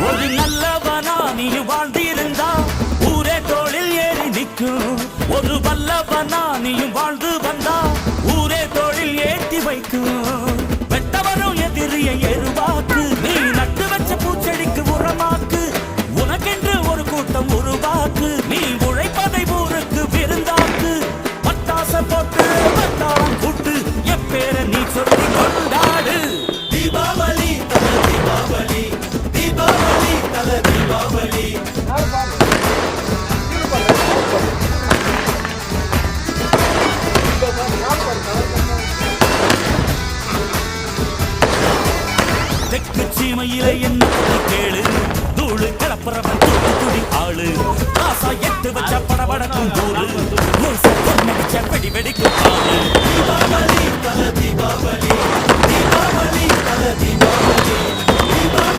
ஒரு நல்லவனா நீ வாழ்ந்திருந்தா ஊரே தோளில் ஏறி நிற்கும். ஒரு வல்லவனா நீயும் வாழ்ந்து வந்தா ஊரே தோளில் ஏற்றி வைக்கும். வெட்டவரும் எதிரியை எருவாக்கு, நீ நட்டு வச்ச பூச்செடிக்கு உரமாக்கு. உனக்கென்று ஒரு கூட்டம் உருவாக்கு, நீ உழைப்பதை ஊருக்கு விருந்தாக்கு. பட்டாச போட்டு பட்டாளம் கூட்டு எப்பேர நீ சொல்லி கொண்டாடு. தீபாவளி தல தீபாவளி, தீபாவளி தல தீபாவளி. தெற்கு சீமையில என்ன கேளு, தூளு கிளப்புறவன் தூத்துக்குடி ஆளு. ஆசா எட்டு வச்ச படபடக்கும் தூளு, வெடி வெடிக்கும் ஆளு. தீபாவளி தல தீபாவளி, தீபாவளி தல தீபாவளி.